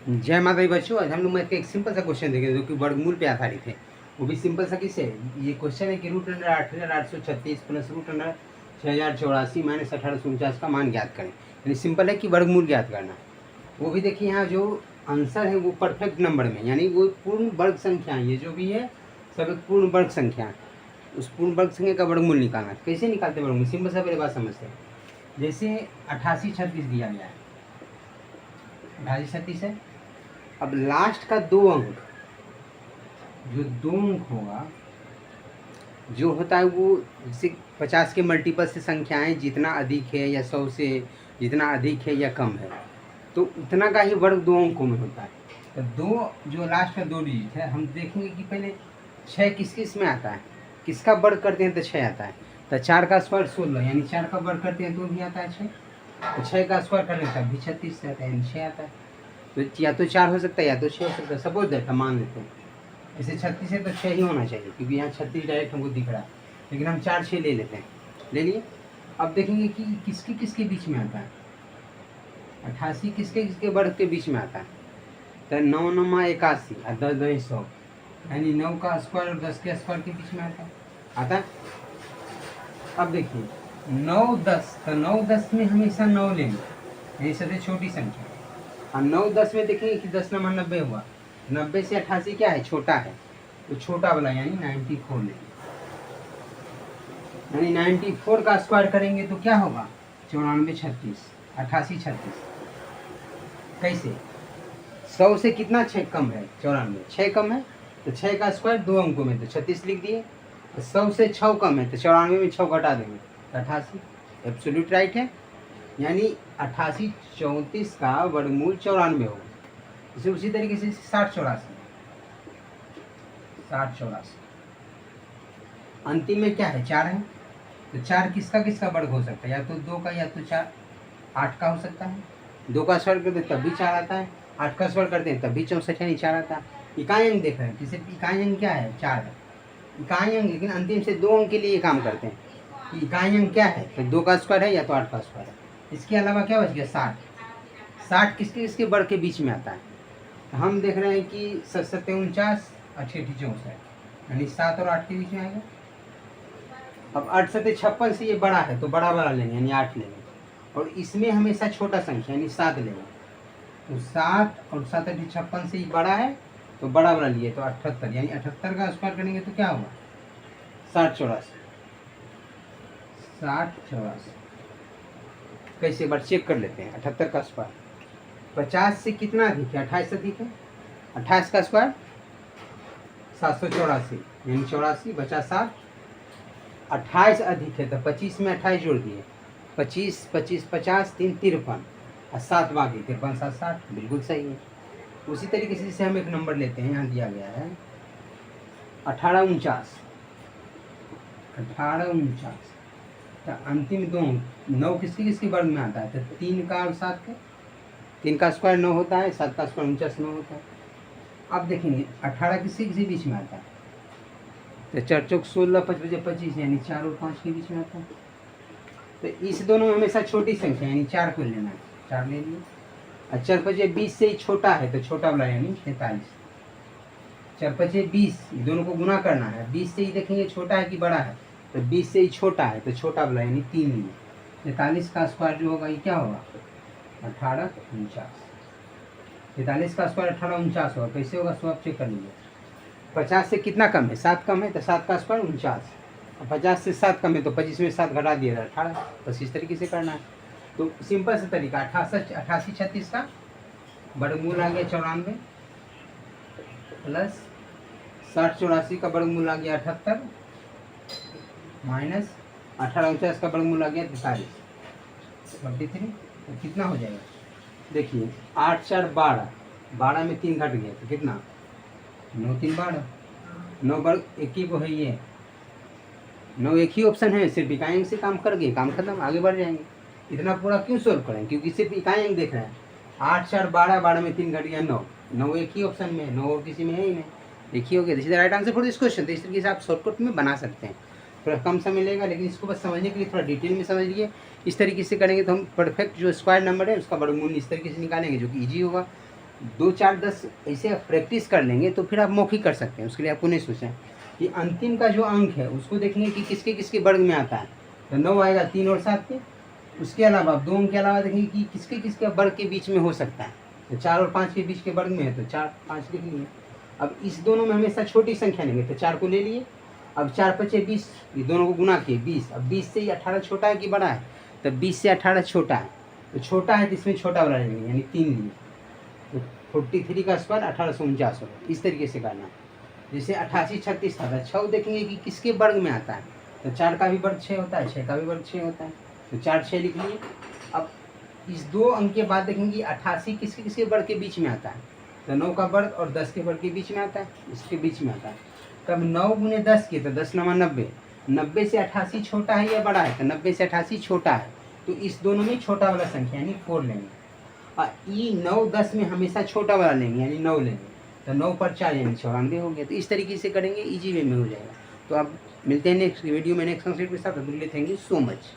जय माता दी बच्चों, आज हम लोग मैथ का एक सिंपल सा क्वेश्चन देखेंगे जो कि वर्गमूल पे आधारित है। वो भी सिंपल सा किससे, ये क्वेश्चन है कि √8,836 प्लस √6,084 माइनस 1,849 का मान ज्ञात करें। यानी सिंपल है कि वर्गमूल ज्ञात करना। वो भी देखिए यहाँ जो आंसर है वो परफेक्ट नंबर में, यानी वो पूर्ण वर्ग संख्या है। ये जो भी है सब एक पूर्ण वर्ग संख्या है। उस पूर्ण वर्ग संख्या का वर्गमूल निकालना। कैसे निकालते हैं वर्गमूल, सिंपल सा पहले बात समझते हैं। जैसे 8836 दिया गया है, 8836 है। अब लास्ट का 2 अंक, जो 2 अंक होगा जो होता है वो जैसे 50 के मल्टीपल से संख्याएं जितना अधिक है या 100 से जितना अधिक है या कम है तो उतना का ही वर्ग 2 अंकों में होता है। तो 2 जो लास्ट का 2 डिजिट है, हम देखेंगे कि पहले 6 किस किस में आता है, किसका वर्ग करते हैं तो 6 आता है। तो 4 का स्क्वायर 16, यानी 4 का वर्ग करते हैं तो भी आता है 6। तो 6 का स्क्वायर करने तब भी 36 से आता है, यानी 6 आता है। तो या तो 4 हो सकता है या तो 6 हो सकता है। सपोज दैट हम मान लेते हैं जैसे 36 है तो 6 ही होना चाहिए, क्योंकि यहाँ 36 डायरेक्ट हमको दिख रहा है, लेकिन हम 4 6 ले लेते हैं, ले लिए। अब देखेंगे कि किसके किसके बीच में आता है। 88 किसके किसके वर्ग के बीच में आता है। तो 9 9 81 और 10 10 100, यानी 9 का स्क्वायर और 10 के स्क्वायर के बीच में आता है। अब देखिए 9 10, तो 9 10 में हमेशा 9 लेंगे, यही सबसे छोटी संख्या। और 9 10 में देखेंगे कि 10 9 90 हुआ, 90 से 88 क्या है, छोटा है। तो छोटा वाला यानी 94 लेंगे, यानी 94 का स्क्वायर करेंगे तो क्या होगा, 94 36 88 36। कैसे, 100 से कितना 6 कम है, 94 6 कम है, तो 6 का स्क्वायर 2 अंकों में तो 36 लिख दिए। 100 से 6 कम है तो 94 में 6 घटा देंगे तो 88। एब्सोल्यूट राइट है, यानी 88 34 का वर्गमूल 94 होगा। इसे उसी तरीके से 60 84 अंतिम में क्या है, 4 है। तो 4 किसका किसका वर्ग हो सकता है, या तो 2 का या तो 4 8 का हो सकता है। 2 का स्क्वायर करते हैं तब भी 4 आता है, 8 का स्क्वायर करते हैं तब भी 64 यानी 4 आता है। इकाई अंक देख रहे हैं, जैसे इकाई अंक क्या है, 4 है इकाई अंक, लेकिन अंतिम से 2 अंक के लिए काम करते हैं कि इकाई अंक क्या है, तो 2 का स्क्वायर है या तो 8 का स्क्वायर है। इसके अलावा क्या बच गया, 60 किसके किसके वर्ग के बीच में आता है। तो हम देख रहे हैं कि 7 49 और 6 64, यानी 7 और 8 के बीच में आएगा। अब 8 7 56 से ये बड़ा है तो बड़ा वाला लेंगे, यानी 8 लेंगे। और इसमें हमेशा छोटा संख्या यानी 7 लेंगे। तो 7 और 7 8 56 से ये बड़ा है तो बड़ा वाला लिए तो 78, यानी 78 का स्क्वायर करेंगे तो क्या होगा, 60 84। कैसे बार चेक कर लेते हैं। 78 का स्क्वायर 50 से कितना अधिक है, 28 अधिक है। 28 का स्क्वायर 784, यानी 84 बचा 7। 28 अधिक है तो 25 में 28 जोड़ दिए, 25 25 50 3 53 और 7 बाकी 53 7 60, बिल्कुल सही है। उसी तरीके से हम एक नंबर लेते हैं, यहाँ दिया गया है 18 49। तो अंतिम 2 9 किसके किसके वर्ग में आता है, तो 3 का और 7 का। 3 का स्क्वायर 9 होता है, 7 का स्क्वायर 49 9 होता है। अब देखेंगे 18 किसके किसी बीच में आता है, तो 4 चौक 16 5 बजे 25, यानी 4 और 5 के बीच में आता है। तो इस दोनों में हमेशा छोटी संख्या यानी 4 को लेना है, 4 ले लिए। और 4 5 20 से ही छोटा है तो छोटा वाला यानी 43। 4 5 20 दोनों को गुना करना है, 20 से ही देखेंगे छोटा है कि बड़ा है, तो 20 से ही छोटा है तो छोटा वाला यानी 3 लिए। 43 का स्क्वायर जो होगा ये क्या होगा, 18 49। 43 का स्क्वायर 18 49 होगा। कैसे होगा, सो आप चेक कर लीजिए। 50 से कितना कम है, 7 कम है तो 7 का स्क्वायर 49। 50 से 7 कम है तो 25 में 7 घटा दिया 18। बस इस तरीके से करना है। तो सिंपल सा तरीका 88 36 का वर्गमूल आ गया 94 प्लस 60 84 का वर्गमूल आ गया 78 माइनस 18 49 का वर्गमूल आ गया 43। तो कितना हो जाएगा, देखिए 8 4 12, 12 में 3 घट गया तो कितना, 9 3 12। 9 वर्ग एक ही को है, ये 9 एक ही ऑप्शन है, सिर्फ इकाई अंक से काम कर गए, काम खत्म, आगे बढ़ जाएंगे। इतना पूरा क्यों सोल्व करें, क्योंकि सिर्फ इकाई अंक देख रहे हैं। 8 4 12, 12 में 3 घट गया 9, 9 एक ही ऑप्शन में है, 9 और किसी में है ही नहीं, एक ही हो गया। This is the right answer for this question. तो इस तरीके से आप शॉर्टकट में बना सकते हैं, थोड़ा कम समय लेगा, लेकिन इसको बस समझने के लिए थोड़ा डिटेल में समझ लिए। इस तरीके से करेंगे तो हम परफेक्ट जो स्क्वायर नंबर है उसका वर्गमूल इस तरीके से निकालेंगे, जो कि ईजी होगा। 2 4 10 ऐसे आप प्रैक्टिस कर लेंगे तो फिर आप मौखिक कर सकते हैं। उसके लिए आपको नहीं सोचना है कि अंतिम का जो अंक है उसको देखेंगे कि किसके किसके वर्ग में आता है। तो 9 आएगा 3 और 7 के। उसके अलावा आप 2 अंक के अलावा देखेंगे कि किसके किसके वर्ग के बीच में हो सकता है। तो 4 और 5 के बीच के वर्ग में है तो 4 5 लिख लिए। अब इस दोनों में हमेशा छोटी संख्या लेंगे तो 4 को ले लिए। अब 4 पचे 20, ये दोनों को गुना किए 20। अब 20 से ये 18 छोटा है कि बड़ा है? तो 20 से 18 छोटा है, तो छोटा है तो इसमें छोटा वाला लेंगे यानी 3 लिए। तो 43 का स्क्वायर 1849 होगा। इस तरीके से करना है। जैसे 88 36 था, 6 देखेंगे कि किसके वर्ग में आता है। तो 4 का भी वर्ग 6 होता है, 6 का भी वर्ग 6 होता है, तो 4 6 लिख लिए। अब इस 2 अंक के बाद देखेंगे 88 किसके किसके वर्ग के बीच में आता है। तो 9 का वर्ग और 10 के वर्ग के बीच में आता है, इसके बीच में आता है। तब 9 गुने 10 के तो 10 9 90। 90 से 88 छोटा है या बड़ा है? तो 90 से 88 छोटा है, तो इस दोनों में छोटा वाला संख्या यानी 4 लेंगे। और ई 9 10 में हमेशा छोटा वाला लेंगे यानी 9 लेंगे। तो 9 पर 4 यानी 94 हो गया। तो इस तरीके से करेंगे, इजी वे में हो जाएगा। तो आप मिलते हैं नेक्स्ट वीडियो में नेक्स्ट कॉन्सेप्ट के साथ। Thank you so much.